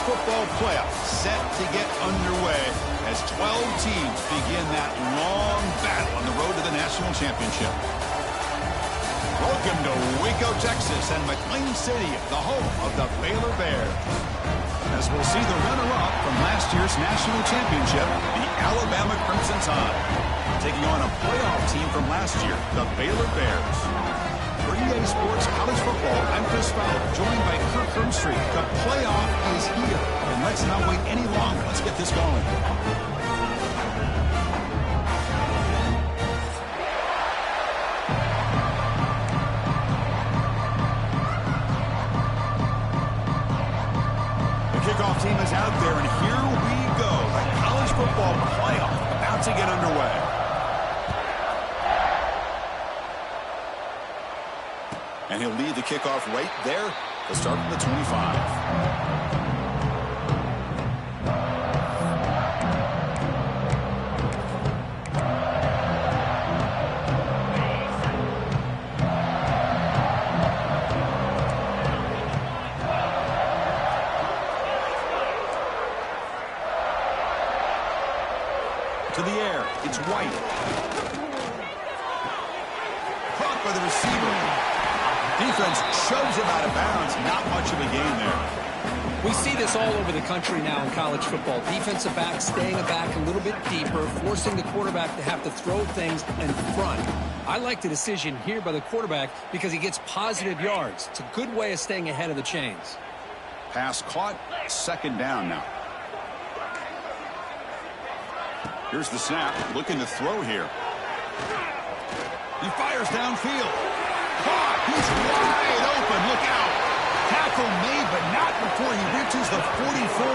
football playoff set to get underway as 12 teams begin that long battle on the road to the national championship. Welcome to Waco, Texas, and McLean City, the home of the Baylor Bears. As we'll see the runner-up from last year's national championship, the Alabama Crimson Tide, taking on a playoff team from last year, the Baylor Bears. For EA Sports College Football, I'm Chris Fowler, joined by Kirk Hermstreet. The playoff is here, and let's not wait any longer. Let's get this going. The kickoff team is out there, and here we go. The college football playoff about to get underway. And he'll lead the kickoff right there to start from the 25. To the air, it's White. Caught by the receiver. Defense shoves him out of bounds. Not much of a gain there. We see this all over the country now in college football. Defensive backs staying back a little bit deeper, forcing the quarterback to have to throw things in front. I like the decision here by the quarterback because he gets positive yards. It's a good way of staying ahead of the chains. Pass caught. Second down now. Here's the snap. Looking to throw here. He fires downfield. Caught. He's wide open. Look out. Tackle made, but not before he reaches the 44.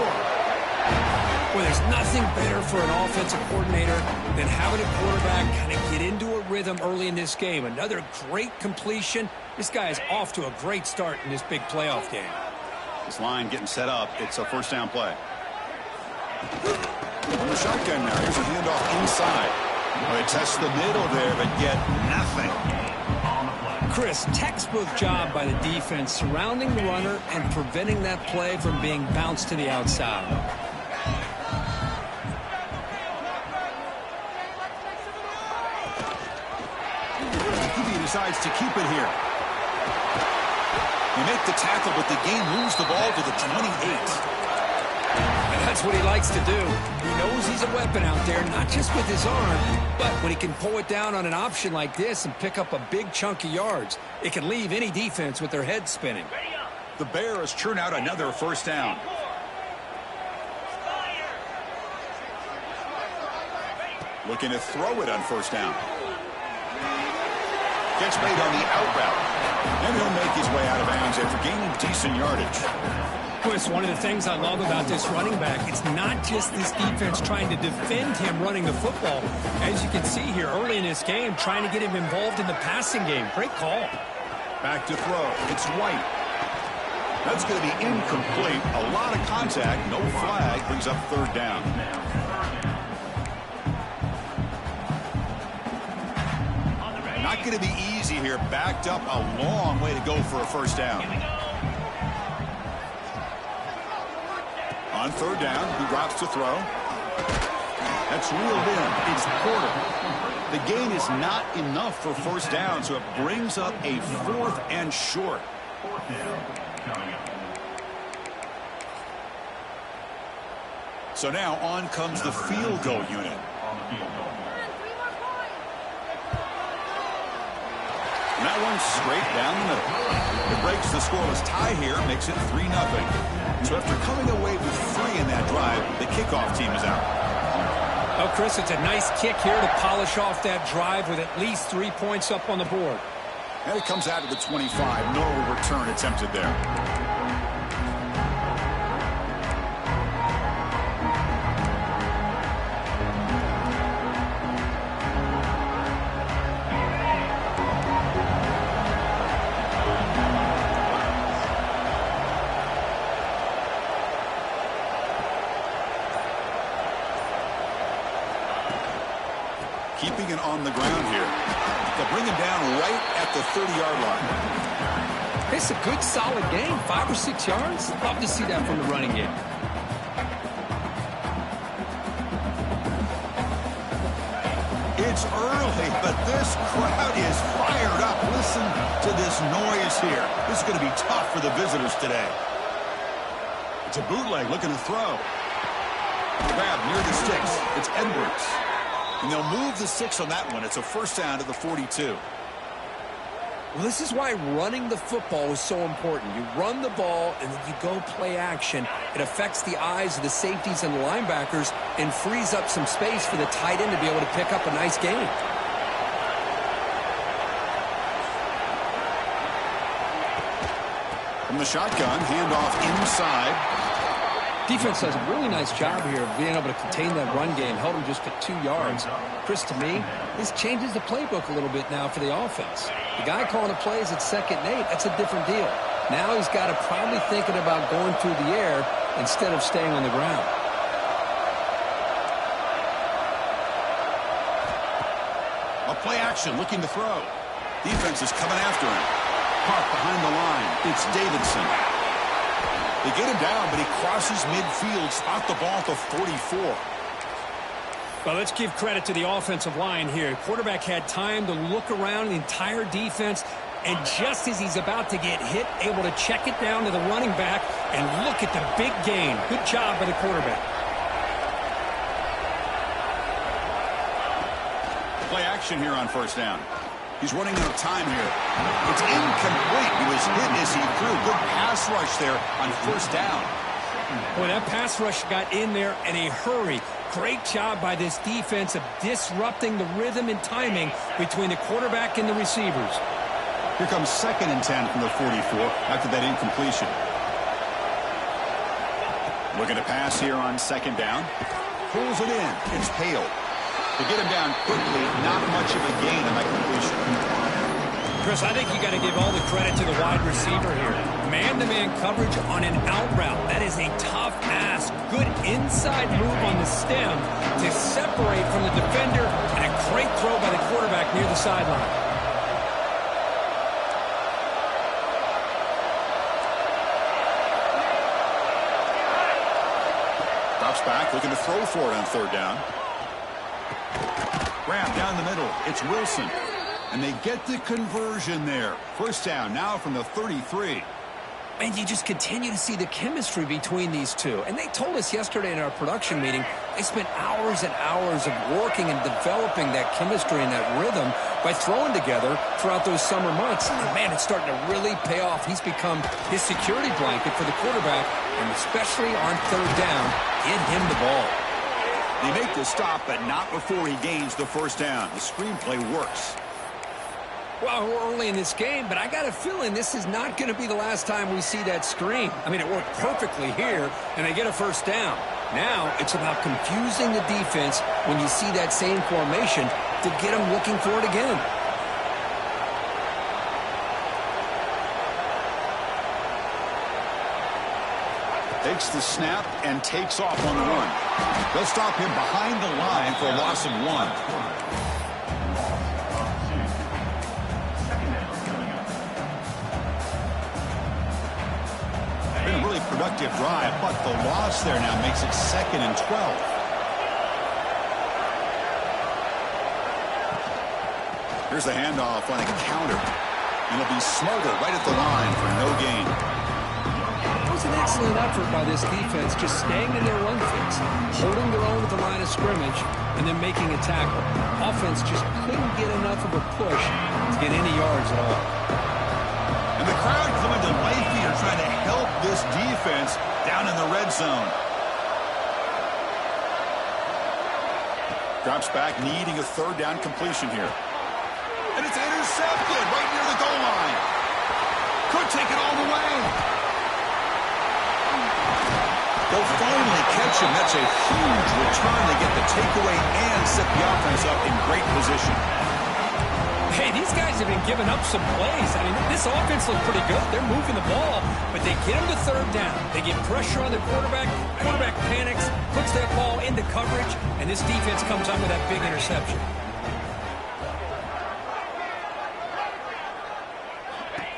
Well, there's nothing better for an offensive coordinator than having a quarterback kind of get into a rhythm early in this game. Another great completion. This guy is off to a great start in this big playoff game. This line getting set up. It's a first down play. On the shotgun now. Here's a handoff inside. Well, they test the middle there, but get nothing. Chris, textbook job by the defense surrounding the runner and preventing that play from being bounced to the outside. He decides to keep it here. They make the tackle, but the game moves the ball to the 28. And that's what he likes to do. He knows he's a weapon out there, not just with his arm, but when he can pull it down on an option like this and pick up a big chunk of yards, it can leave any defense with their head spinning. The Bears churn out another first down. Looking to throw it on first down. Gets made on the out route. And he'll make his way out of bounds after gaining decent yardage. Chris, one of the things I love about this running back, it's not just this defense trying to defend him running the football. As you can see here early in this game, trying to get him involved in the passing game. Great call. Back to throw. It's White. That's going to be incomplete. A lot of contact. No flag. Brings up third down. Not going to be easy here. Backed up a long way to go for a first down. On third down, he drops to throw. That's reeled in. It's Porter. The gain is not enough for first down, so it brings up a 4th and short. So now on comes the field goal unit. And that one's straight down the middle. It breaks the scoreless tie here, makes it 3-0. So after coming away with 3 in that drive, the kickoff team is out. Oh, Chris, it's a nice kick here to polish off that drive with at least 3 points up on the board. And it comes out of the 25. No return attempted there. Keeping it on the ground here. They'll bring him down right at the 30-yard line. It's a good, solid game. 5 or 6 yards. Love to see that from the running game. it's early, but this crowd is fired up. Listen to this noise here. This is going to be tough for the visitors today. It's a bootleg looking to throw. Grab near the sticks. It's Edwards. And they'll move the 6 on that one. It's a first down to the 42. Well, this is why running the football is so important. You run the ball, and then you go play action. It affects the eyes of the safeties and the linebackers and frees up some space for the tight end to be able to pick up a nice gain. From the shotgun, handoff inside. Defense does a really nice job here of being able to contain that run game, held him just at 2 yards. Chris, to me, this changes the playbook a little bit now for the offense. The guy calling the plays at 2nd and 8, that's a different deal. Now he's got to probably thinking about going through the air instead of staying on the ground. A play action, looking to throw. Defense is coming after him. Park behind the line. It's Davidson. They get him down, but he crosses midfield, spot the ball at the 44. Well, let's give credit to the offensive line here. Quarterback had time to look around the entire defense, and just as he's about to get hit, able to check it down to the running back, and look at the big gain. Good job by the quarterback. Play action here on first down. He's running out of time here. It's incomplete. He was hit as he threw. Good pass rush there on first down. Boy, that pass rush got in there in a hurry. Great job by this defense of disrupting the rhythm and timing between the quarterback and the receivers. Here comes 2nd and 10 from the 44 after that incompletion. Looking to pass here on 2nd down. Pulls it in. It's Hale. To get him down quickly, not much of a gain on that completion. Chris, I think you got to give all the credit to the wide receiver here. Man-to-man coverage on an out route. That is a tough ask. Good inside move on the stem to separate from the defender, and a great throw by the quarterback near the sideline. Drops back, looking to throw for it on 3rd down. Grab down the middle. It's Wilson. And they get the conversion there. First down now from the 33. And you just continue to see the chemistry between these two. And they told us yesterday in our production meeting, they spent hours and hours of working and developing that chemistry and that rhythm by throwing together throughout those summer months. And man, it's starting to really pay off. He's become his security blanket for the quarterback, and especially on 3rd down, get him the ball. They make the stop, but not before he gains the first down. The screenplay works. Well, we're early in this game, but I got a feeling this is not going to be the last time we see that screen. I mean, it worked perfectly here, and they get a first down. Now, it's about confusing the defense when you see that same formation to get them looking for it again. Takes the snap and takes off on the run. They'll stop him behind the line for a loss of 1. Been a really productive drive, but the loss there now makes it 2nd and 12. Here's the handoff on a counter. And it'll be smothered right at the line for no gain. An excellent effort by this defense, just staying in their run fix, holding their own at the line of scrimmage, and then making a tackle. Offense just couldn't get enough of a push to get any yards at all. And the crowd coming to life here, trying to help this defense down in the red zone. Drops back, needing a 3rd down completion here. And it's intercepted right near the goal line. Could take it all the way. They'll finally catch him. That's a huge return. They get the takeaway and set the offense up in great position. Hey, these guys have been giving up some plays. I mean, this offense looked pretty good. They're moving the ball, but they get him to 3rd down. They get pressure on the quarterback. Quarterback panics, puts that ball into coverage, and this defense comes up with that big interception.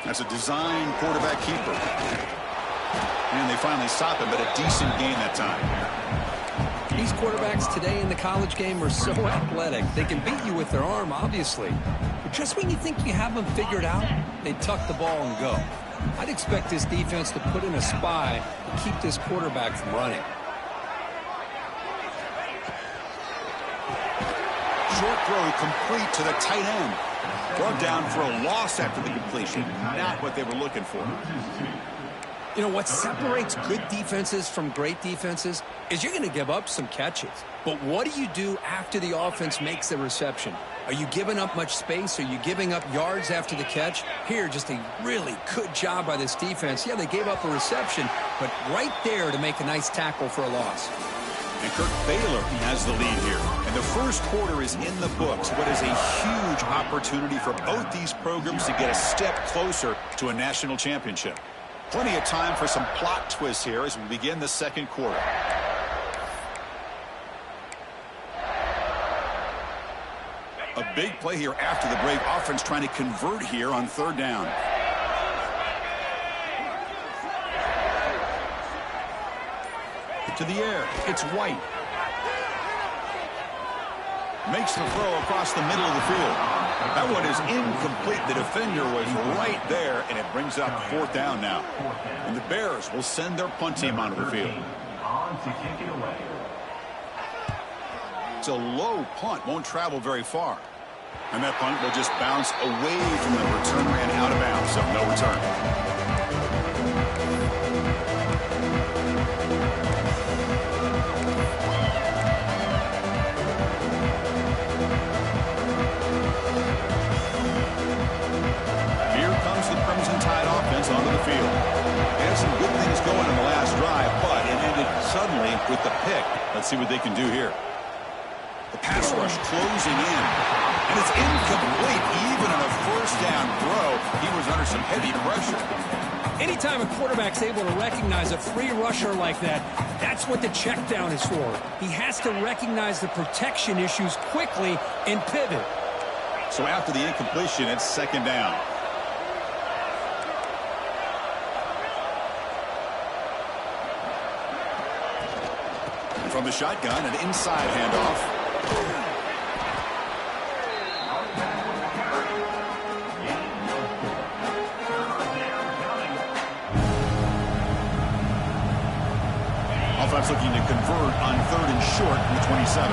That's a design quarterback keeper. And they finally stop him, but a decent gain that time. These quarterbacks today in the college game are so athletic. They can beat you with their arm, obviously. But just when you think you have them figured out, they tuck the ball and go. I'd expect this defense to put in a spy to keep this quarterback from running. Short throw complete to the tight end. Brought down for a loss after the completion. Not what they were looking for. You know, what separates good defenses from great defenses is you're going to give up some catches. But what do you do after the offense makes the reception? Are you giving up much space? Are you giving up yards after the catch? Here, just a really good job by this defense. Yeah, they gave up a reception, but right there to make a nice tackle for a loss. And Kirk Baylor has the lead here. And the first quarter is in the books. What is a huge opportunity for both these programs to get a step closer to a national championship. Plenty of time for some plot twists here as we begin the second quarter. A big play here after the break. Offense trying to convert here on third down. To the air. It's White. Makes the throw across the middle of the field. That one is incomplete. The defender was right there, and it brings up fourth down now. And the Bears will send their punt team onto the field. It's a low punt. Won't travel very far. And that punt will just bounce away from the return man out of bounds, so no return. Onto the field. They had some good things going in the last drive, but it ended suddenly with the pick. Let's see what they can do here. The pass rush closing in, and it's incomplete. Even on a first down throw, he was under some heavy pressure. Anytime a quarterback's able to recognize a free rusher like that, that's what the check down is for. He has to recognize the protection issues quickly and pivot. So after the incompletion, it's second down. From the shotgun, an inside handoff. Offense looking to convert on third and short from the 27.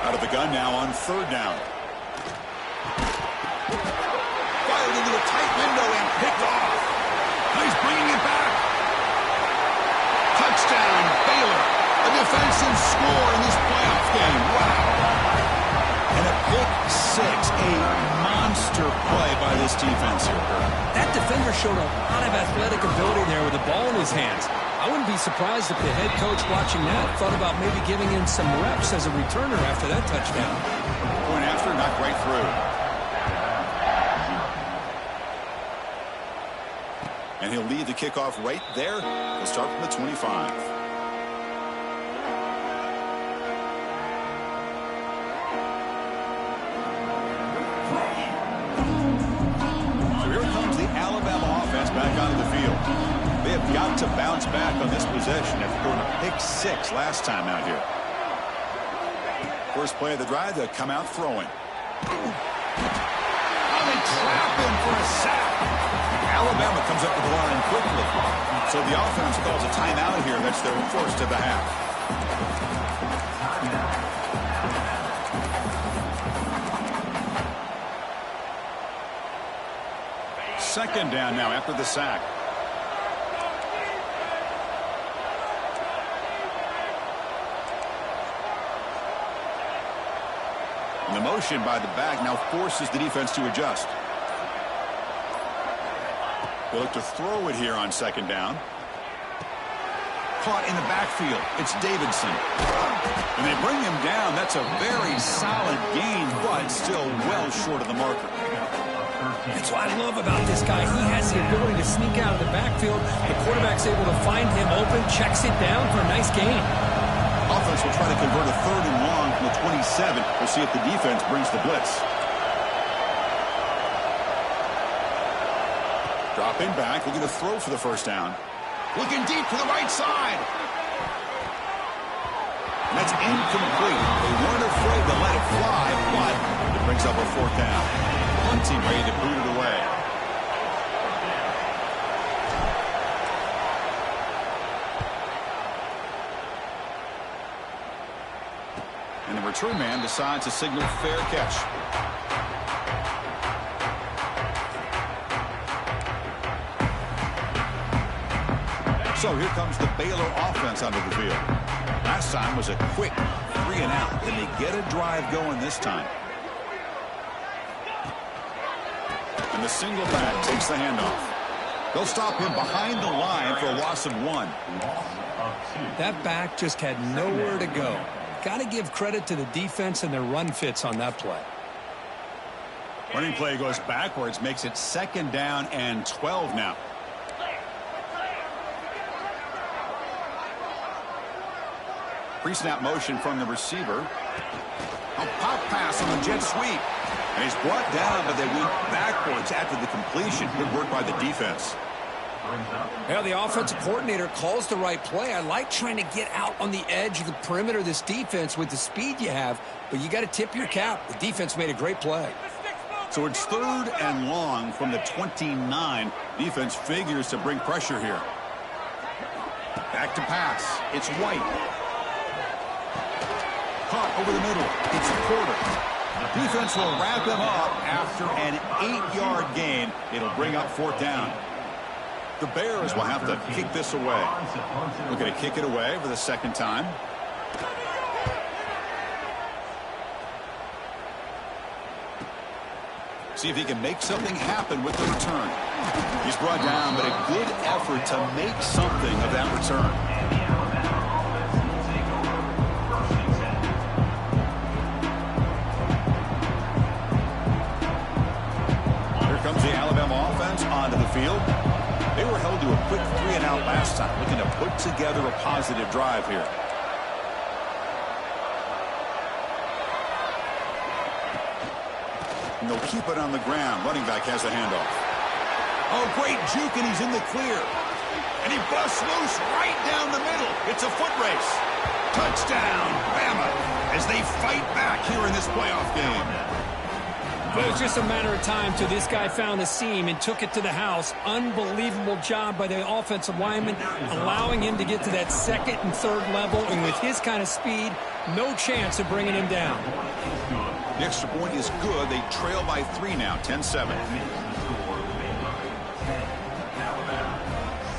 Out of the gun now on third down. Window and picked off. Now he's bringing it back. Touchdown, Baylor. A defensive score in this playoff game. Wow. And a pick six. A monster play by this defense here. That defender showed a lot of athletic ability there with the ball in his hands. I wouldn't be surprised if the head coach watching that thought about maybe giving him some reps as a returner after that touchdown. Point after, knocked right through. And he'll lead the kickoff right there. He'll start from the 25. So here comes the Alabama offense back onto the field. They have got to bounce back on this possession after throwing a pick six last time out here. First play of the drive, they'll come out throwing. Oh, they trap him for a sack. Alabama comes up with the line quickly. So the offense calls a timeout here. That's their first of the half. Second down now after the sack. And the motion by the back now forces the defense to adjust. They'll look to throw it here on second down. Caught in the backfield. It's Davidson. And they bring him down. That's a very solid gain, but still well short of the marker. That's what I love about this guy. He has the ability to sneak out of the backfield. The quarterback's able to find him open, checks it down for a nice gain. Offense will try to convert a third and long from the 27. We'll see if the defense brings the blitz. Dropping back, looking to throw for the first down. Looking deep to the right side. And that's incomplete. They weren't afraid to let it fly, but it brings up a fourth down. One team ready to boot it away. And the return man decides to signal fair catch. So here comes the Baylor offense onto the field. Last time was a quick 3 and out. Then they get a drive going this time. And the single back takes the handoff. They'll stop him behind the line for a loss of 1. That back just had nowhere to go. Got to give credit to the defense and their run fits on that play. Running play goes backwards, makes it 2nd down and 12 now. Pre-snap motion from the receiver. A pop pass on the jet sweep. And he's brought down, but they went backwards after the completion. Good work by the defense. Yeah, the offensive coordinator calls the right play. I like trying to get out on the edge of the perimeter of this defense with the speed you have, but you got to tip your cap. The defense made a great play. So it's 3rd and long from the 29. Defense figures to bring pressure here. Back to pass. It's White. Caught over the middle. It's Porter. Defense will wrap him up after an 8-yard gain. It'll bring up 4th down. The Bears will have to kick this away. Looking to kick it away for the 2nd time. See if he can make something happen with the return. He's brought down, but a good effort to make something of that return. Comes the Alabama offense onto the field. They were held to a quick 3 and out last time, looking to put together a positive drive here. And they'll keep it on the ground. Running back has a handoff. Oh, great juke, and he's in the clear. And he busts loose right down the middle. It's a foot race. Touchdown, Bama, as they fight back here in this playoff game. Well, it was just a matter of time till this guy found a seam and took it to the house. Unbelievable job by the offensive lineman, allowing him to get to that 2nd and 3rd level. And with his kind of speed, no chance of bringing him down. The extra point is good. They trail by 3 now, 10-7.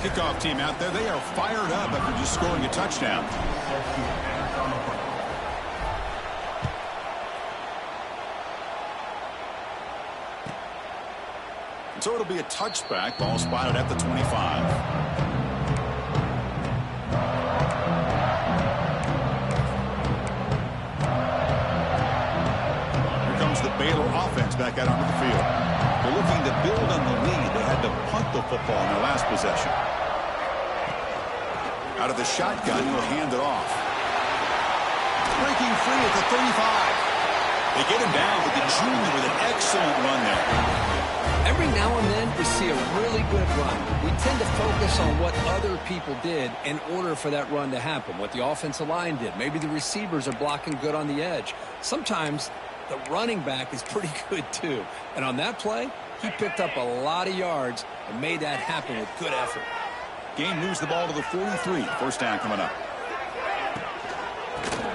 Kickoff team out there. They are fired up after just scoring a touchdown. So it'll be a touchback. Ball spotted at the 25. Here comes the Baylor offense back out onto the field. They're looking to build on the lead. They had to punt the football in their last possession. Out of the shotgun, he'll hand it off. Breaking free at the 35. They get him down with the junior with an excellent run there. Every now and then, we see a really good run. We tend to focus on what other people did in order for that run to happen, what the offensive line did. Maybe the receivers are blocking good on the edge. Sometimes the running back is pretty good, too. And on that play, he picked up a lot of yards and made that happen with good effort. Gain moves the ball to the 43. First down coming up.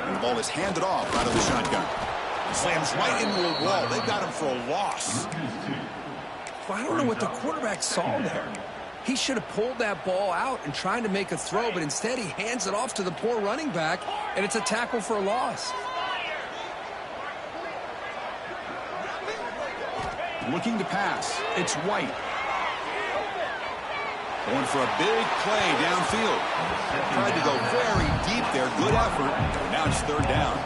And the ball is handed off out of the shotgun. Slams right into a wall. They've got him for a loss. I don't know what the quarterback saw there. He should have pulled that ball out and tried to make a throw, but instead he hands it off to the poor running back, and it's a tackle for a loss. Looking to pass. It's White. Going for a big play downfield. Tried to go very deep there. Good effort. Now it's 3rd down.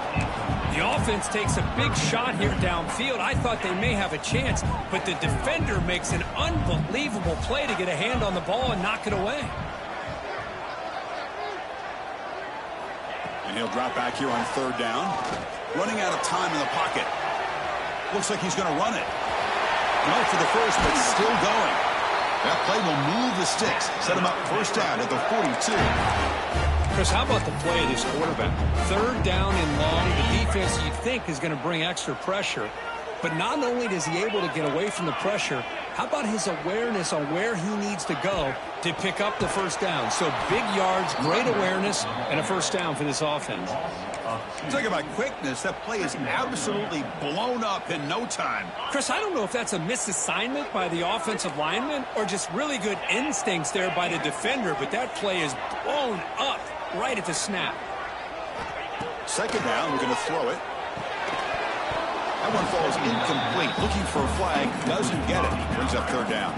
The offense takes a big shot here downfield. I thought they may have a chance, but the defender makes an unbelievable play to get a hand on the ball and knock it away. And he'll drop back here on 3rd down. Running out of time in the pocket. Looks like he's going to run it. No for the first, but still going. That play will move the sticks, set him up first down at the 42. Chris, how about the play of this quarterback? Third down and long. The defense, you'd think, is going to bring extra pressure. But not only is he able to get away from the pressure, how about his awareness on where he needs to go to pick up the first down? So big yards, great awareness, and a first down for this offense. Talking about quickness, that play is absolutely blown up in no time. Chris, I don't know if that's a misassignment by the offensive lineman or just really good instincts there by the defender, but that play is blown up right at the snap. Second down, we're going to throw it. That one falls incomplete. Looking for a flag, doesn't get it. Brings up third down.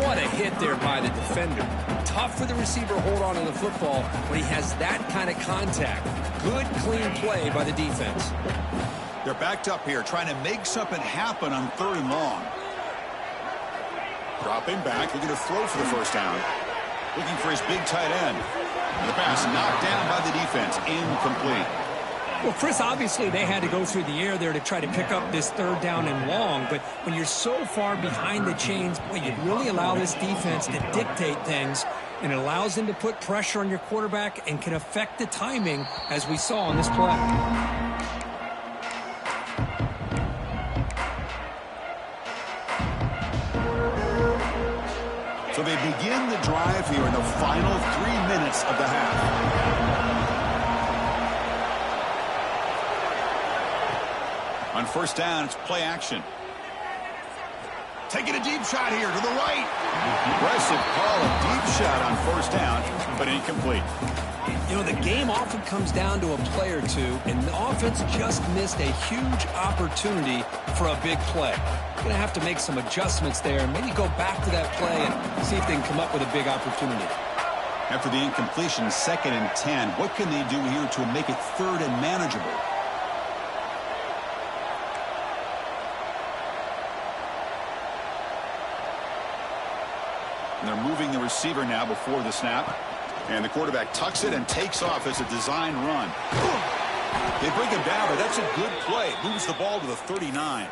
What a hit there by the defender. Tough for the receiver to hold on to the football when he has that kind of contact. Good, clean play by the defense. They're backed up here, trying to make something happen on third and long. Dropping back, looking to throw for the first down. Looking for his big tight end. And the pass knocked down by the defense. Incomplete. Well, Chris, obviously they had to go through the air there to try to pick up this third down and long, but when you're so far behind the chains, boy, you really allow this defense to dictate things, and it allows them to put pressure on your quarterback and can affect the timing, as we saw on this play. So they begin the drive here in the final 3 minutes of the half. On first down, it's play action. Taking a deep shot here to the right. Aggressive call, a deep shot on first down, but incomplete. You know, the game often comes down to a play or two, and the offense just missed a huge opportunity for a big play. Going to have to make some adjustments there and maybe go back to that play and see if they can come up with a big opportunity. After the incompletion, 2nd and 10, what can they do here to make it third and manageable? And they're moving the receiver now before the snap. And the quarterback tucks it and takes off as a design run. They bring him down, but that's a good play. Moves the ball to the 39.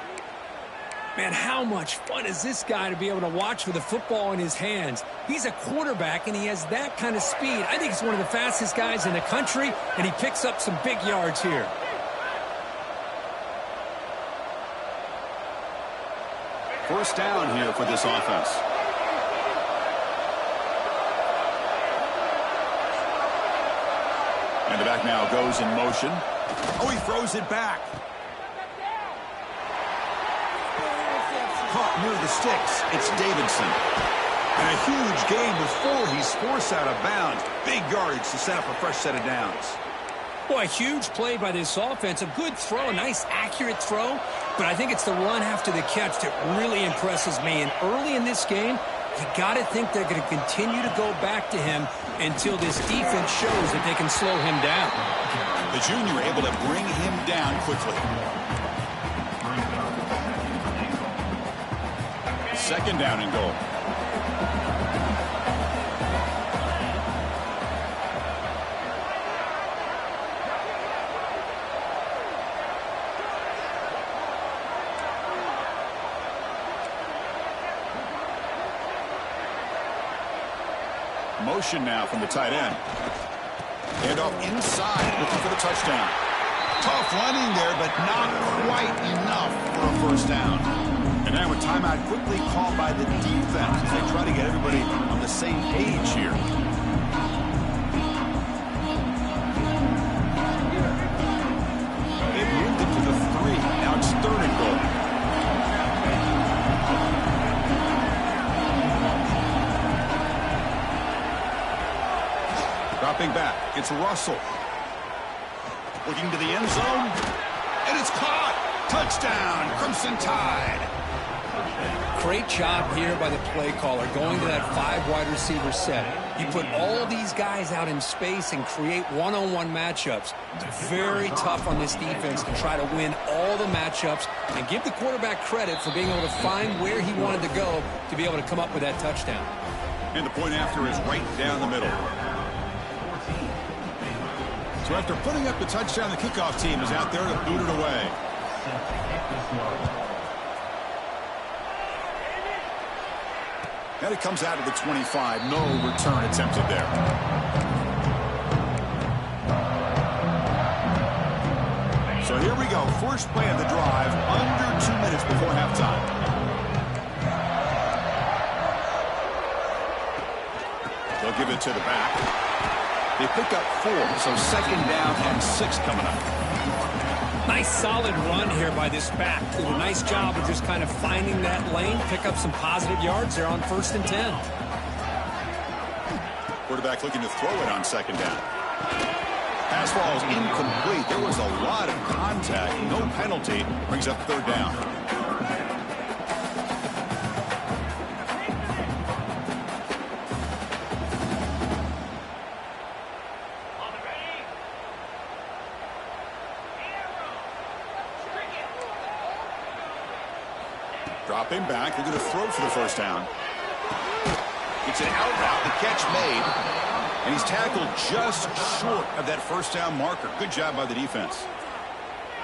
Man, how much fun is this guy to be able to watch with the football in his hands? He's a quarterback, and he has that kind of speed. I think he's one of the fastest guys in the country, and he picks up some big yards here. First down here for this offense. And the back now goes in motion. Oh, he throws it back. Caught near the sticks. It's Davidson. And a huge gain before he's forced out of bounds. Big yardage to set up a fresh set of downs. Boy, a huge play by this offense. A good throw, a nice accurate throw. But I think it's the run after the catch that really impresses me. And early in this game, you got to think they're going to continue to go back to him until this defense shows that they can slow him down. The junior able to bring him down quickly. Second down and goal. Motion now from the tight end. And off inside, looking for the touchdown. Tough running there, but not quite enough for a first down. And now a timeout quickly called by the defense as they try to get everybody on the same page here. They've moved it to the 3. Now it's third and goal. Dropping back, it's Russell. Looking to the end zone, and it's caught. Touchdown, Crimson Tide. Great job here by the play caller, going to that 5 wide receiver set. You put all these guys out in space and create one-on-one matchups. It's very tough on this defense to try to win all the matchups and give the quarterback credit for being able to find where he wanted to go to be able to come up with that touchdown. And the point after is right down the middle. So after putting up the touchdown, the kickoff team is out there to boot it away. And it comes out of the 25. No return attempted there. So here we go. First play of the drive, under 2 minutes before halftime. They'll give it to the back. They pick up 4, so second down and 6 coming up. Nice solid run here by this back. Did a nice job of just kind of finding that lane, pick up some positive yards there on 1st and 10. Quarterback looking to throw it on second down. Pass falls incomplete. There was a lot of contact. No penalty. Brings up 3rd down. Dropping back, looking to throw for the 1st down. It's an out route, the catch made, and he's tackled just short of that 1st down marker. Good job by the defense.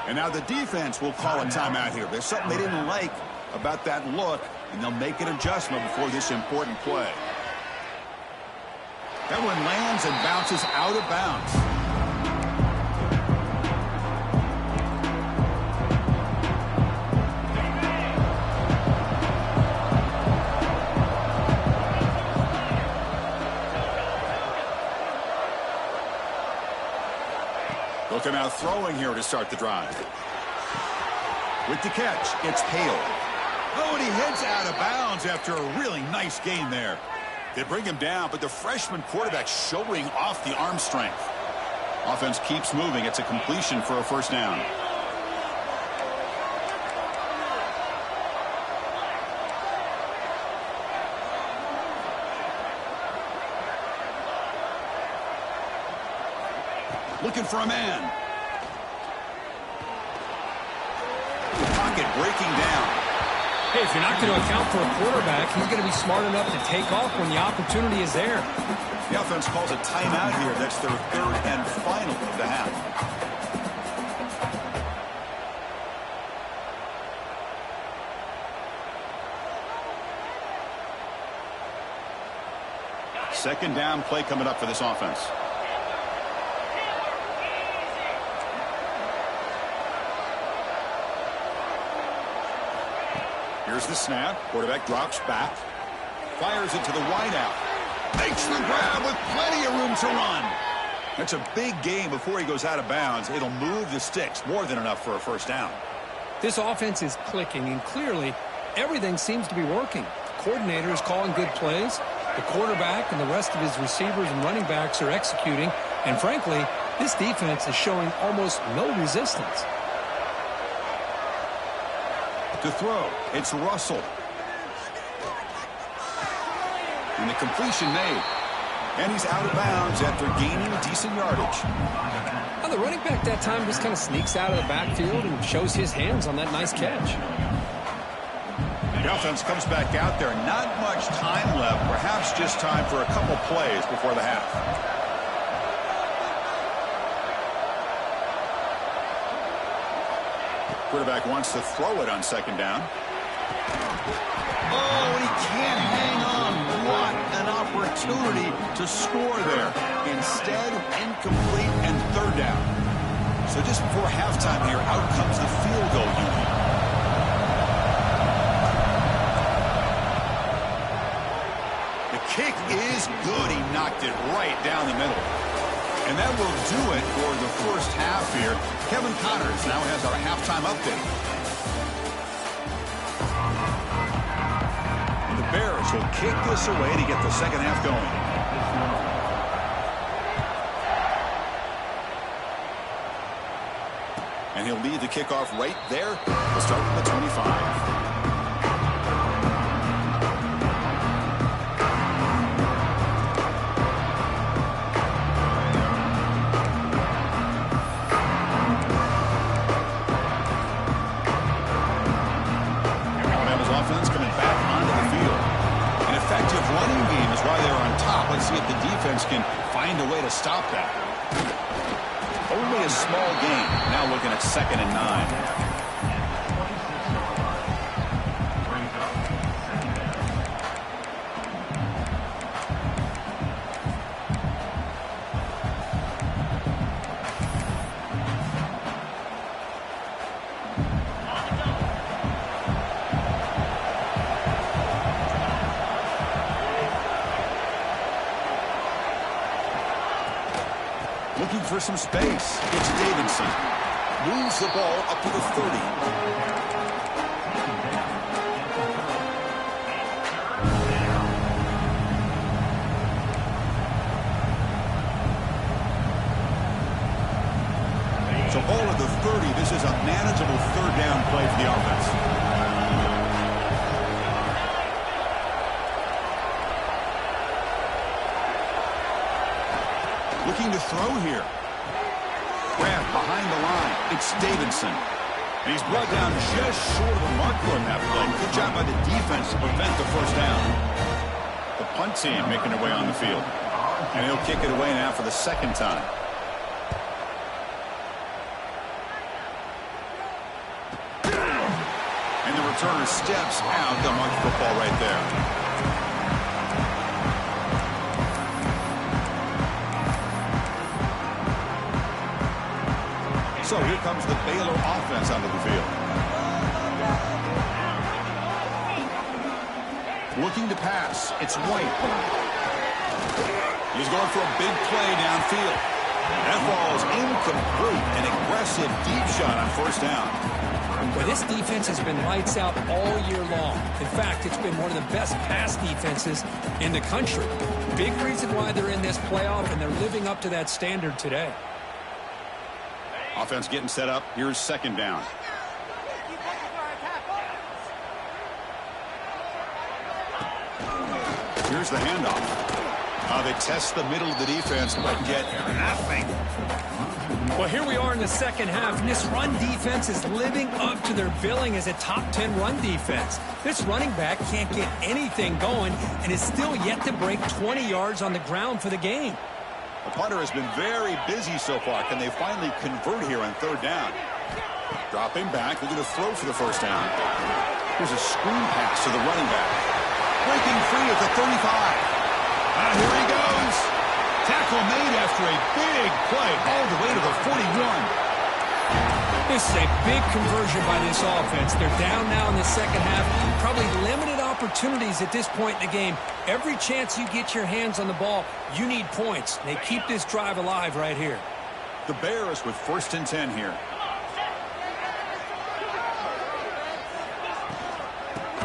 And now the defense will call a timeout here. There's something they didn't like about that look, and they'll make an adjustment before this important play. That one lands and bounces out of bounds. Looking out throwing here to start the drive. With the catch, it's Hale. Oh, and he heads out of bounds after a really nice gain there. They bring him down, but the freshman quarterback showing off the arm strength. Offense keeps moving. It's a completion for a 1st down. Looking for a man. Pocket breaking down. Hey, if you're not going to account for a quarterback, he's going to be smart enough to take off when the opportunity is there. The offense calls a timeout here. That's their 3rd and final of the half. Second down play coming up for this offense. Here's the snap. Quarterback drops back. Fires it to the wideout. Makes the grab with plenty of room to run. That's a big gain before he goes out of bounds. It'll move the sticks. More than enough for a 1st down. This offense is clicking, and clearly everything seems to be working. The coordinator is calling good plays. The quarterback and the rest of his receivers and running backs are executing. And frankly, this defense is showing almost no resistance. To throw, it's Russell. And the completion made. And he's out of bounds after gaining decent yardage. Now the running back that time just kind of sneaks out of the backfield and shows his hands on that nice catch. The offense comes back out there. Not much time left. Perhaps just time for a couple plays before the half. Quarterback wants to throw it on second down. Oh, and he can't hang on. What an opportunity to score there. Instead, incomplete and 3rd down. So just before halftime here, out comes the field goal unit. The kick is good. He knocked it right down the middle. And that will do it for the 1st half here. Kevin Connors now has our halftime update. And the Bears will kick this away to get the 2nd half going. And he'll lead the kickoff right there. We'll start with the 25. Let's see if the defense can find a way to stop that. Only a small gain. Now looking at 2nd and 9. Looking for some space. It's Davidson. Moves the ball up to the 30. So ball at the 30. This is a manageable third down play for the offense. Looking to throw here. Grab behind the line. It's Davidson. And he's brought down just short of a marker on that play. Good job by the defense to prevent the first down. The punt team making their way on the field. And he'll kick it away now for the second time. And the returner steps out. They'll mark the football right there. So here comes the Baylor offense onto the field. Looking to pass. It's White. He's going for a big play downfield. That ball is incomplete. An aggressive deep shot on first down. Well, this defense has been lights out all year long. In fact, it's been one of the best pass defenses in the country. Big reason why they're in this playoff, and they're living up to that standard today. Offense getting set up. Here's second down. Here's the handoff. They test the middle of the defense, but get nothing. Well, here we are in the second half, and this run defense is living up to their billing as a top 10 run defense. This running back can't get anything going and is still yet to break 20 yards on the ground for the game. The punter has been very busy so far. Can they finally convert here on third down? Dropping back, looking to throw for the first down. Here's a screen pass to the running back. Breaking free at the 35. Here he goes. Tackle made after a big play all the way to the 41. This is a big conversion by this offense. They're down now in the second half. Probably limited opportunities at this point in the game. Every chance you get your hands on the ball, you need points. They keep this drive alive right here. The Bears with 1st and 10 here.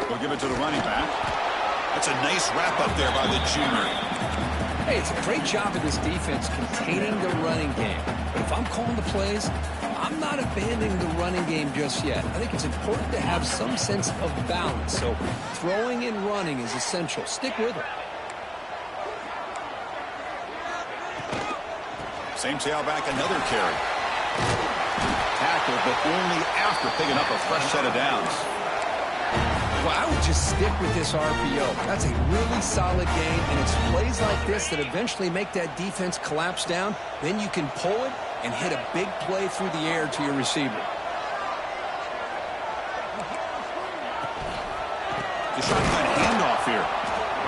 We'll give it to the running back. That's a nice wrap up there by the junior. Hey, it's a great job of this defense containing the running game. But if I'm calling the plays, I'm not abandoning the running game just yet. I think it's important to have some sense of balance. So throwing and running is essential. Stick with it. Same tailback, another carry. Tackle, but only after picking up a fresh set of downs. Well, I would just stick with this RPO. That's a really solid game, and it's plays like this that eventually make that defense collapse down. Then you can pull it and hit a big play through the air to your receiver. The shotgun handoff here.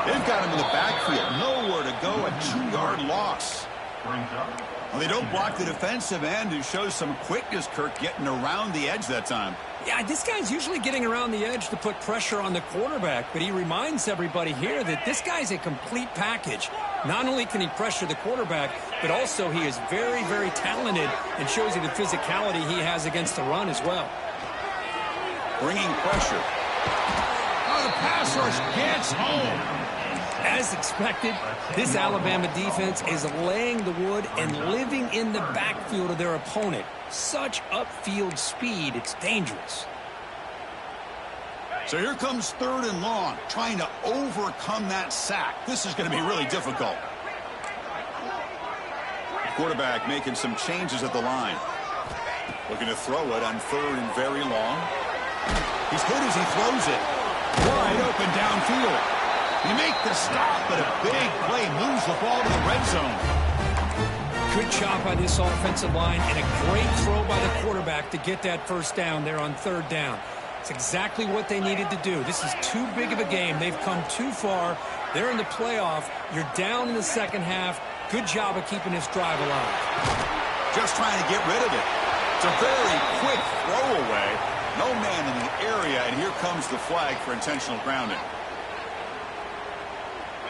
They've got him in the backfield. Nowhere to go, a 2-yard loss. Well, they don't block the defensive end, who shows some quickness, Kirk, getting around the edge that time. Yeah, this guy's usually getting around the edge to put pressure on the quarterback, but he reminds everybody here that this guy's a complete package. Not only can he pressure the quarterback, but also he is very, very talented and shows you the physicality he has against the run as well. Bringing pressure. Oh, the pass rush gets home. As expected, this Alabama defense is laying the wood and living in the backfield of their opponent. Such upfield speed, it's dangerous. So here comes 3rd and long, trying to overcome that sack. This is going to be really difficult. Quarterback making some changes at the line. Looking to throw it on 3rd and very long. He's hit as he throws it. Wide open downfield. You make the stop, but a big play moves the ball to the red zone. Good job by this offensive line and a great throw by the quarterback to get that first down there on 3rd down. It's exactly what they needed to do. This is too big of a game. They've come too far. They're in the playoff. You're down in the second half. Good job of keeping this drive alive. Just trying to get rid of it. It's a very quick throwaway. No man in the area, and here comes the flag for intentional grounding.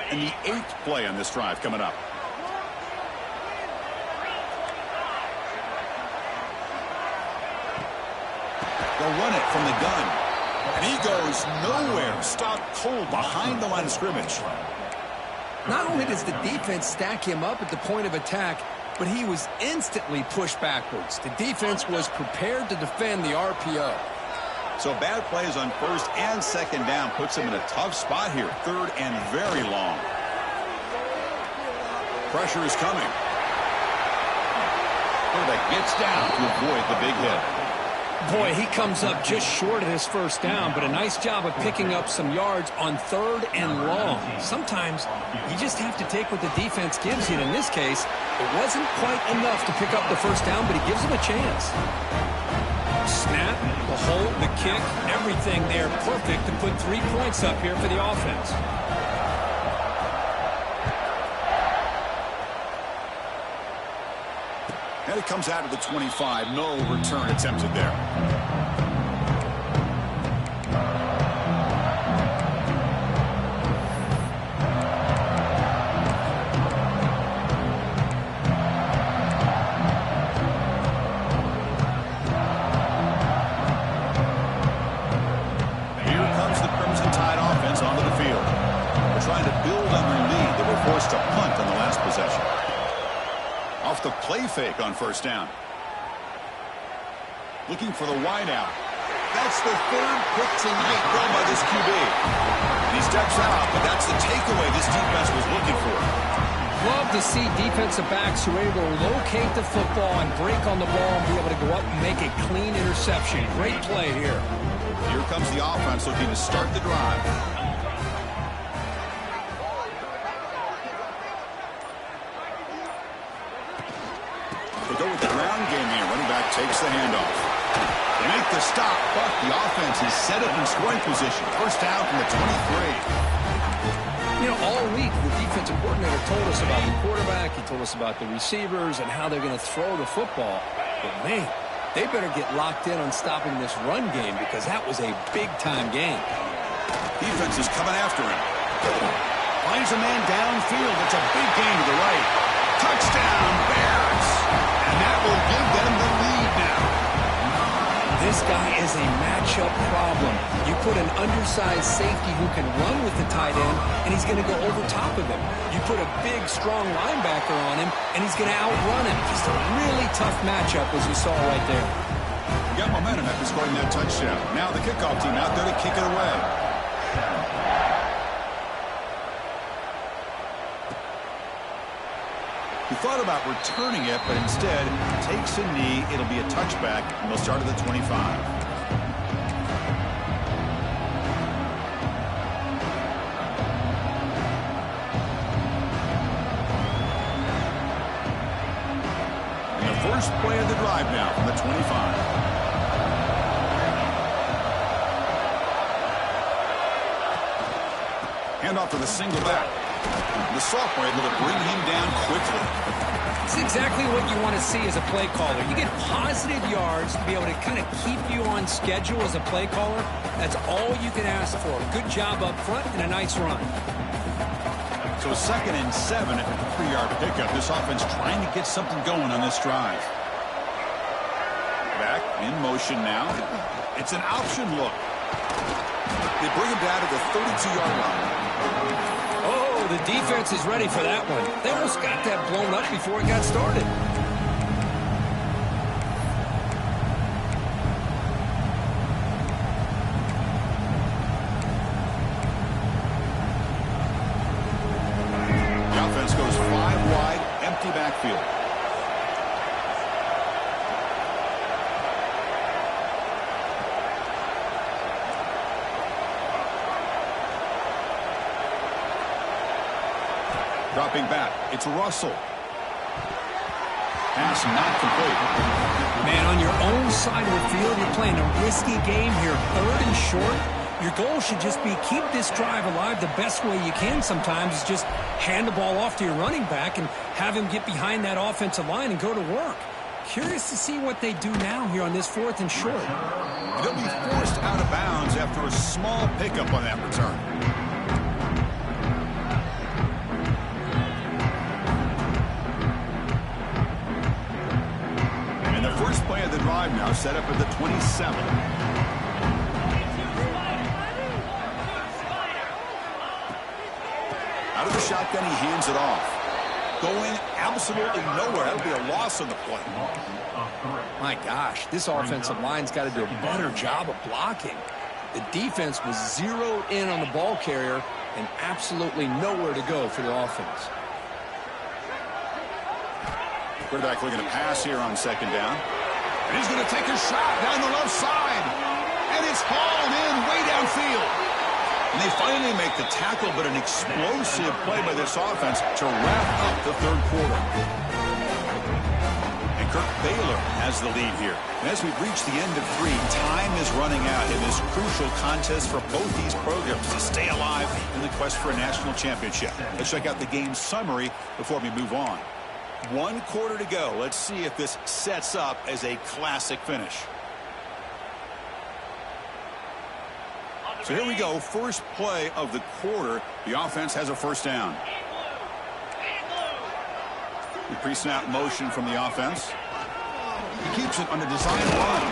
And the 8th play on this drive coming up. run it from the gun. And he goes nowhere. Stopped cold behind the line of scrimmage. Not only does the defense stack him up at the point of attack, but he was instantly pushed backwards. The defense was prepared to defend the RPO. So bad plays on first and second down puts him in a tough spot here. Third and very long. Pressure is coming. Quarterback gets down to avoid the big hit. Boy, he comes up just short of his first down, but a nice job of picking up some yards on third and long. Sometimes you just have to take what the defense gives you. And in this case, it wasn't quite enough to pick up the first down, but he gives him a chance. Snap, the hold, the kick, everything there perfect to put 3 points up here for the offense. And it comes out of the 25. No return attempted there. Here comes the Crimson Tide offense onto the field. They're trying to build on their lead. They were forced to punt on the last possession. Off the play fake on first down. Looking for the wide out. That's the third pick tonight thrown by this QB. And he steps out, but that's the takeaway this defense was looking for. Love to see defensive backs who are able to locate the football and break on the ball and be able to go up and make a clean interception. Great play here. Here comes the offense looking to start the drive. Go with the ground game here. Running back takes the handoff. They make the stop, but the offense is set up in scoring position. First down from the 23. You know, all week the defensive coordinator told us about the quarterback. He told us about the receivers and how they're going to throw the football. But, man, they better get locked in on stopping this run game because that was a big-time game. Defense is coming after him. Finds a man downfield. It's a big gain to the right. Touchdown, Bears. And that will give them the lead now. This guy is a matchup problem. You put an undersized safety who can run with the tight end, and he's going to go over top of him. You put a big, strong linebacker on him, and he's going to outrun him. Just a really tough matchup, as you saw right there. Got momentum after scoring that touchdown. Now the kickoff team out there to kick it away. He thought about returning it, but instead takes a knee. It'll be a touchback, and they'll start at the 25. And the first play of the drive now from the 25. Handoff to the single back. The sophomore able to bring him down quickly. It's exactly what you want to see as a play caller. You get positive yards to be able to kind of keep you on schedule as a play caller. That's all you can ask for. Good job up front and a nice run. So 2nd and 7 at a 3-yard pickup. This offense trying to get something going on this drive. Back in motion now. It's an option look. They bring him down to the 32-yard line. Oh, the defense is ready for that one. They almost got that blown up before it got started. The offense goes 5 wide, empty backfield. Dropping back, it's Russell. Pass not complete. Man, on your own side of the field, you're playing a risky game here. 3rd and short. Your goal should just be keep this drive alive the best way you can sometimes is just hand the ball off to your running back and have him get behind that offensive line and go to work. Curious to see what they do now here on this 4th and short. They'll be forced out of bounds after a small pickup on that return. First play of the drive now set up at the 27. shotgun, he hands it off. Going absolutely nowhere. That'll be a loss on the play. My gosh, this offensive line's got to do a better job of blocking. The defense was zeroed in on the ball carrier and absolutely nowhere to go for the offense. Quarterback looking to pass here on second down. And he's going to take a shot down the left side. And it's hauled in way downfield. And they finally make the tackle, but an explosive play by this offense to wrap up the third quarter. And Kirk Baylor has the lead here. And as we've reached the end of 3, time is running out in this crucial contest for both these programs to stay alive in the quest for a national championship. Let's check out the game summary before we move on. 1 quarter to go. Let's see if this sets up as a classic finish. So here we go, first play of the quarter. The offense has a first down. The pre-snap motion from the offense. He keeps it on the design run.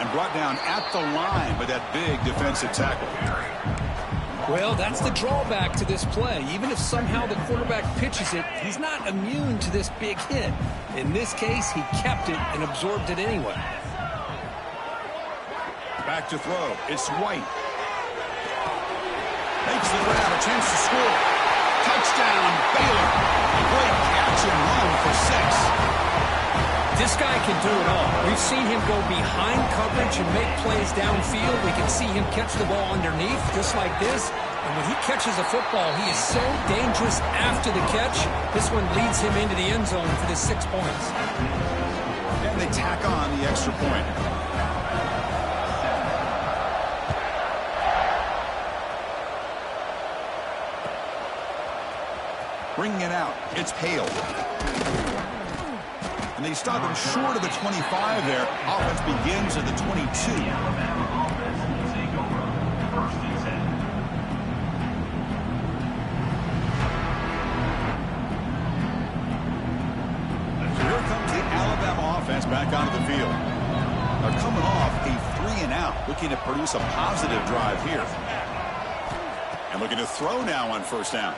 And brought down at the line by that big defensive tackle. Well, that's the drawback to this play. Even if somehow the quarterback pitches it, he's not immune to this big hit. In this case, he kept it and absorbed it anyway. Back to throw. It's White. Makes the grab, a chance to score. Touchdown, Baylor. Great catch and run for 6. This guy can do it all. We've seen him go behind coverage and make plays downfield. We can see him catch the ball underneath, just like this. And when he catches a football, he is so dangerous after the catch. This one leads him into the end zone for the 6 points. And they tack on the extra point. Bringing it out, it's Hale. And they stop him short of the 25 there. Offense begins at the 22. So here comes the Alabama offense back onto the field. They're coming off a 3 and out, looking to produce a positive drive here. And looking to throw now on first down.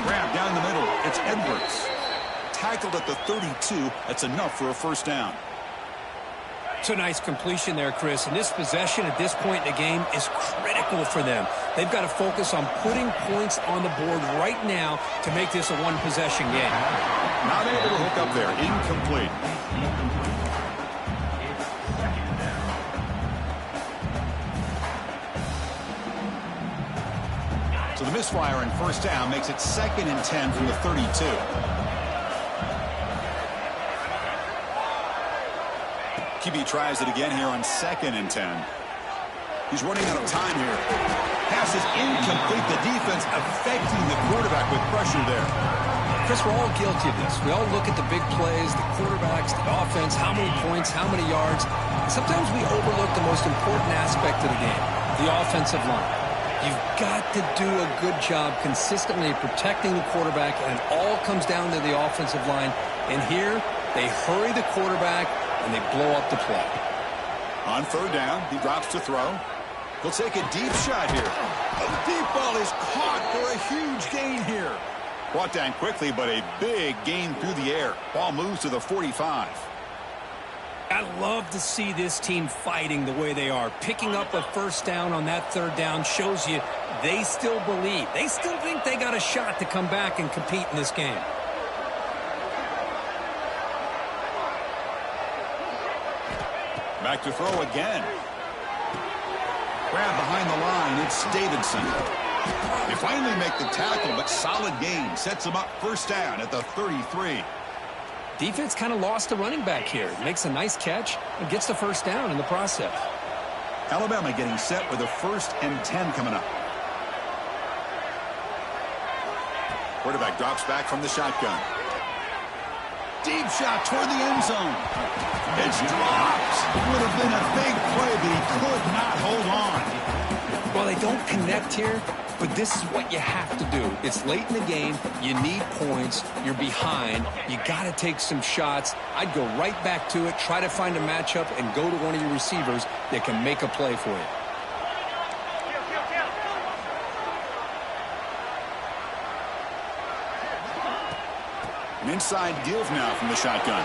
Grab down the middle. It's Edwards. Tackled at the 32. That's enough for a first down. It's a nice completion there, Chris. And this possession at this point in the game is critical for them. They've got to focus on putting points on the board right now to make this a one-possession game. Not able to hook up there. Incomplete. So the misfire on first down makes it 2nd and 10 from the 32. QB tries it again here on 2nd and 10. He's running out of time here. Pass is incomplete. The defense affecting the quarterback with pressure there. Chris, we're all guilty of this. We all look at the big plays, the quarterbacks, the offense, how many points, how many yards. And sometimes we overlook the most important aspect of the game, the offensive line. You've got to do a good job consistently protecting the quarterback, and it all comes down to the offensive line. And here, they hurry the quarterback, and they blow up the play. On third down, he drops to throw. He'll take a deep shot here. The deep ball is caught for a huge gain here. Brought down quickly, but a big gain through the air. Ball moves to the 45. I love to see this team fighting the way they are. Picking up a first down on that third down shows you they still believe. They still think they got a shot to come back and compete in this game. Back to throw again. Grab behind the line. It's Davidson. They finally make the tackle, but solid gain. Sets them up first down at the 33. Defense kind of lost the running back here. Makes a nice catch and gets the first down in the process. Alabama getting set with a 1st and 10 coming up. Quarterback drops back from the shotgun. Deep shot toward the end zone. It's dropped. Would have been a big play, but he could not hold on. Well, they don't connect here, but this is what you have to do. It's late in the game. You need points. You're behind. You got to take some shots. I'd go right back to it, try to find a matchup, and go to one of your receivers that can make a play for you. An inside give now from the shotgun.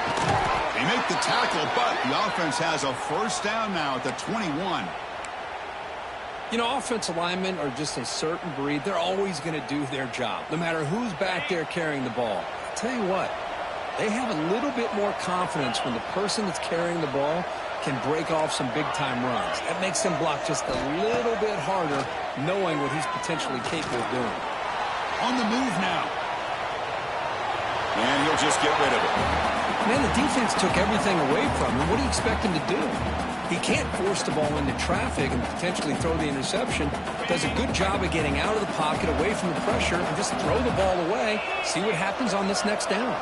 They make the tackle, but the offense has a first down now at the 21. You know, offensive linemen are just a certain breed. They're always going to do their job, no matter who's back there carrying the ball. I'll tell you what, they have a little bit more confidence when the person that's carrying the ball can break off some big-time runs. That makes them block just a little bit harder, knowing what he's potentially capable of doing. On the move now. And he'll just get rid of it. Man, the defense took everything away from him. What do you expect him to do? He can't force the ball into traffic and potentially throw the interception. Does a good job of getting out of the pocket, away from the pressure, and just throw the ball away. See what happens on this next down.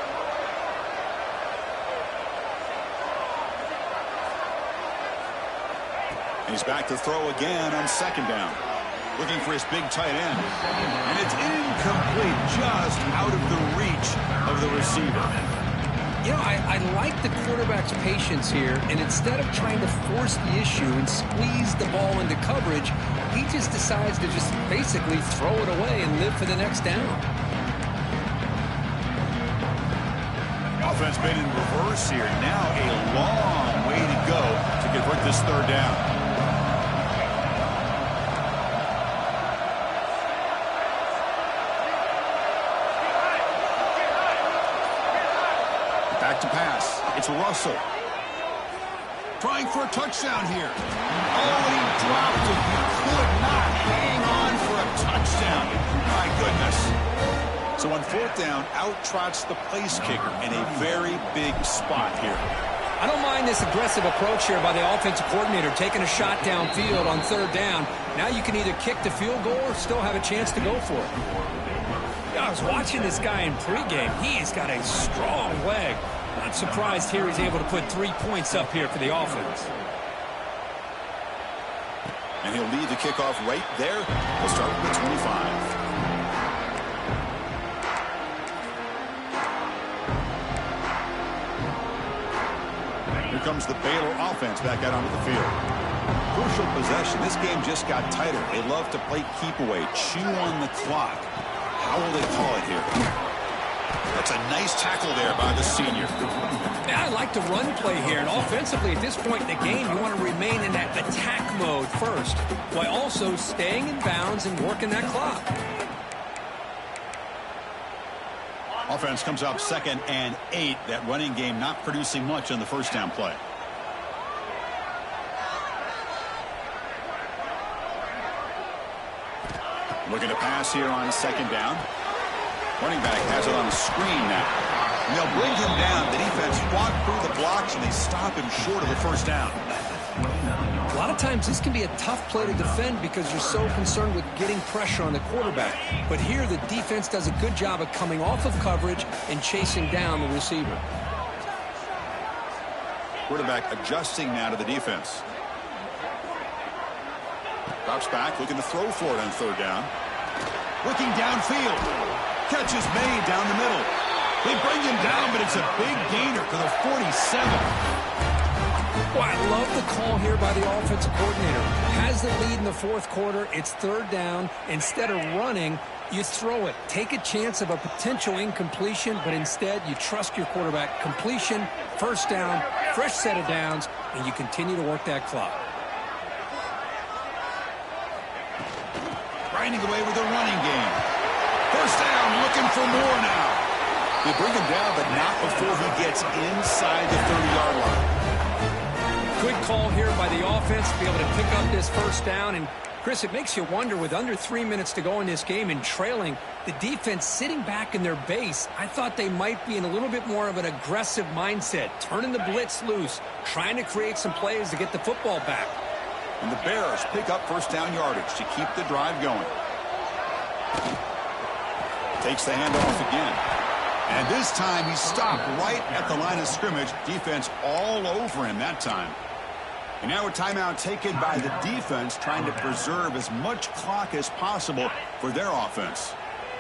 He's back to throw again on second down. Looking for his big tight end. And it's incomplete, just out of the reach of the receiver. You know, I like the quarterback's patience here, and instead of trying to force the issue and squeeze the ball into coverage, he just decides to just basically throw it away and live for the next down. Offense been in reverse here. Now a long way to go to convert this third down. Back to pass. It's Russell. Trying for a touchdown here. Oh, he dropped it. He could not hang on for a touchdown. My goodness. So on fourth down, out trots the place kicker in a very big spot here. I don't mind this aggressive approach here by the offensive coordinator, taking a shot downfield on third down. Now you can either kick the field goal or still have a chance to go for it. I was watching this guy in pregame. He's got a strong leg. Not surprised here he's able to put 3 points up here for the offense. And he'll lead the kickoff right there. We'll start with the 25. Here comes the Baylor offense back out onto the field. Crucial possession. This game just got tighter. They love to play keep away, chew on the clock. How will they call it here? That's a nice tackle there by the senior. Yeah, I like the run play here. And offensively, at this point in the game, you want to remain in that attack mode first, while also staying in bounds and working that clock. Offense comes up 2nd and 8. That running game not producing much on the first down play. Looking to pass here on second down. Running back has it on the screen now. And they'll bring him down. The defense fought through the blocks, and they stop him short of the first down. A lot of times this can be a tough play to defend because you're so concerned with getting pressure on the quarterback. But here the defense does a good job of coming off of coverage and chasing down the receiver. Quarterback adjusting now to the defense. Drops back, looking to throw for it on third down. Looking downfield. Catch is made down the middle. They bring him down, but it's a big gainer to the 47. Well, I love the call here by the offensive coordinator. Has the lead in the fourth quarter. It's third down. Instead of running, you throw it. Take a chance of a potential incompletion, but instead you trust your quarterback. Completion, first down, fresh set of downs, and you continue to work that clock. Grinding away with a running game. First down, looking for more now. They bring him down, but not before he gets inside the 30-yard line. Good call here by the offense to be able to pick up this first down. And, Chris, it makes you wonder, with under 3 minutes to go in this game and trailing, the defense sitting back in their base, I thought they might be in a little bit more of an aggressive mindset, turning the blitz loose, trying to create some plays to get the football back. And the Bears pick up first down yardage to keep the drive going. Takes the handoff again. And this time he stopped right at the line of scrimmage. Defense all over him that time. And now a timeout taken by the defense, trying to preserve as much clock as possible for their offense.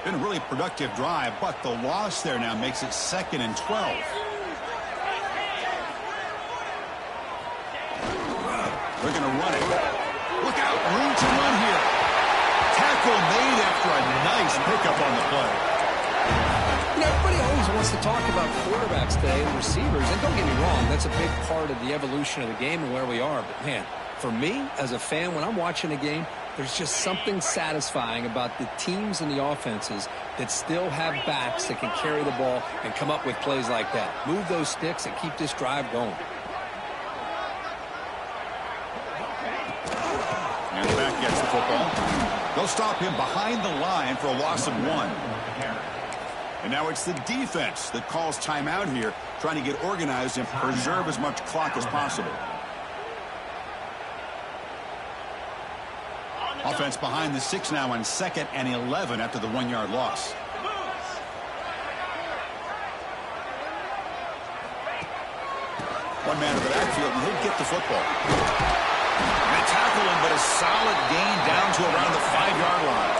Been a really productive drive, but the loss there now makes it 2nd and 12. They're going to run it. Look out, room to run here. Tackle made after a nice pickup on the play. You know, everybody always lots to talk about quarterbacks today and receivers. And don't get me wrong, that's a big part of the evolution of the game and where we are. But, man, for me, as a fan, when I'm watching a game, there's just something satisfying about the teams and the offenses that still have backs that can carry the ball and come up with plays like that. Move those sticks and keep this drive going. And the back gets the football. They'll stop him behind the line for a loss of 1. And now it's the defense that calls timeout here, trying to get organized and preserve as much clock as possible. Offense behind the 6 now on 2nd and 11 after the 1-yard loss. One man in the backfield, and he'll get the football. And they tackle him, but a solid gain down to around the 5-yard line.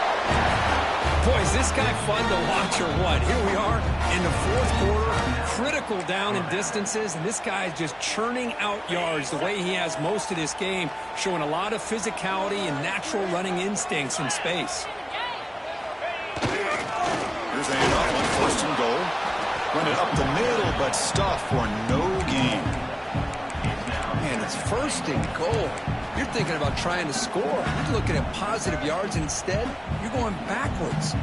Boy, is this guy fun to watch or what? Here we are in the 4th quarter, critical down in distances, and this guy is just churning out yards the way he has most of this game, showing a lot of physicality and natural running instincts in space. Here's a handoff on 1st and goal. Run it up the middle, but stuff for no gain. Man, it's 1st and goal. You're thinking about trying to score. You're looking at positive yards, and instead, you're going backwards.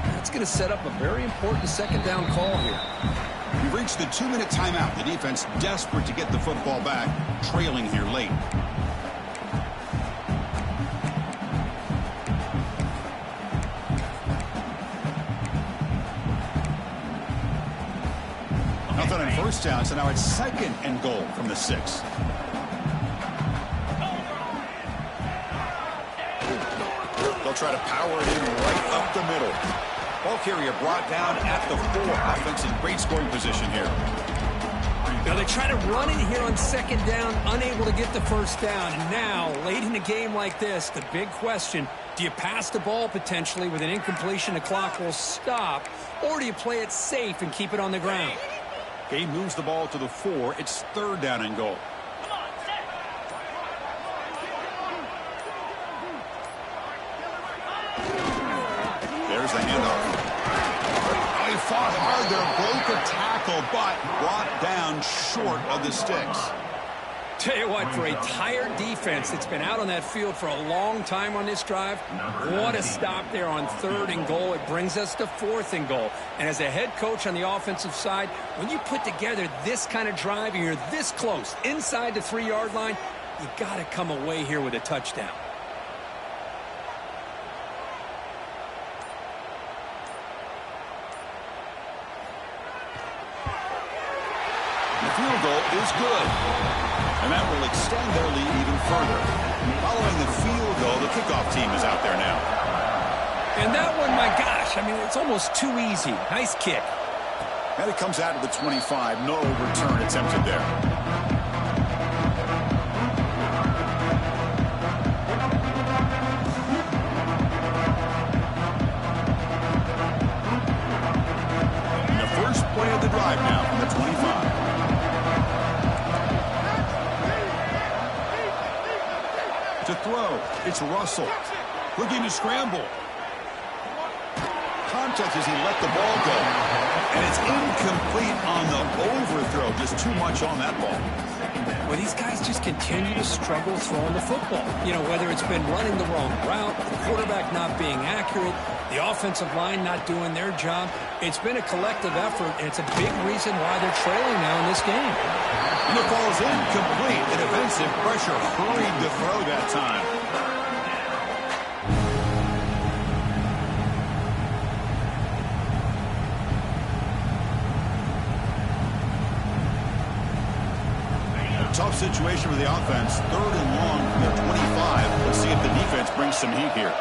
That's going to set up a very important 2nd down call here. We've reached the 2-minute timeout. The defense desperate to get the football back, trailing here late. Nothing on 1st down, so now it's 2nd and goal from the 6. They'll try to power it in right up the middle. Ball carrier brought down at the 4. Offense in great scoring position here. Now they try to run it here on 2nd down, unable to get the 1st down. And now, late in a game like this, the big question, do you pass the ball potentially with an incompletion? The clock will stop. Or do you play it safe and keep it on the ground? He moves the ball to the 4. It's 3rd down and goal. There's the handoff. They fought hard there, broke a tackle, but brought down short of the sticks. Tell you what, for a tired defense that's been out on that field for a long time on this drive, what a stop there on 3rd and goal. It brings us to 4th and goal. And as a head coach on the offensive side, when you put together this kind of drive and you're this close inside the 3-yard line, you got to come away here with a touchdown. Field goal is good, and that will extend their lead even further. Following the field goal, the kickoff team is out there now. And that one, my gosh, I mean, it's almost too easy. Nice kick. And it comes out of the 25. No return attempted there. And the first play of the drive now from the 25. To throw, it's Russell looking to scramble. Contact as he let the ball go, and it's incomplete on the overthrow. Just too much on that ball. Well, these guys just continue to struggle throwing the football. You know, whether it's been running the wrong route, the quarterback not being accurate, the offensive line not doing their job. It's been a collective effort, and it's a big reason why they're trailing now in this game. And the ball is incomplete. The defensive pressure hurried to throw that time. A tough situation for the offense. 3rd and long from their 25. Let's see if the defense brings some heat here.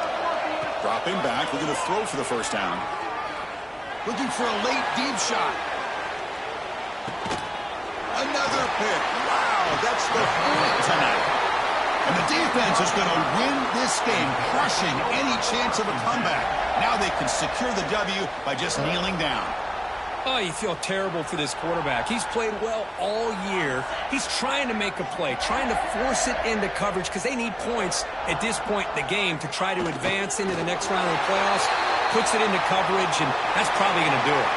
Dropping back, looking to throw for the 1st down. Looking for a late deep shot. Another pick. Wow, that's the 4th tonight. And the defense is going to win this game, crushing any chance of a comeback. Now they can secure the W by just kneeling down. Oh, you feel terrible for this quarterback. He's played well all year. He's trying to make a play, trying to force it into coverage because they need points at this point in the game to try to advance into the next round of the playoffs. Puts it into coverage, and that's probably going to do it.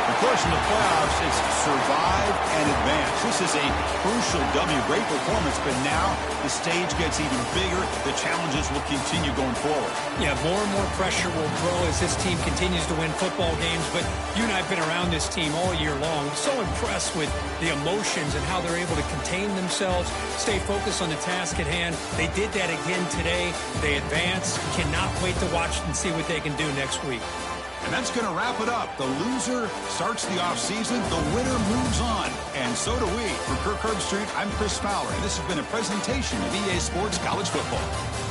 Of course, in the playoffs, it's survive and advance. This is a crucial W. Great performance, but now the stage gets even bigger. The challenges will continue going forward. Yeah, more and more pressure will grow as this team continues to win football games. But you and I have been around this team all year long. So impressed with the emotions and how they're able to contain themselves, stay focused on the task at hand. They did that again today. They advance. Cannot wait to watch and see what they can do next week. And that's going to wrap it up. The loser starts the offseason. The winner moves on. And so do we. For Kirk Herbstreit, I'm Chris Fowler. And this has been a presentation of EA Sports College Football.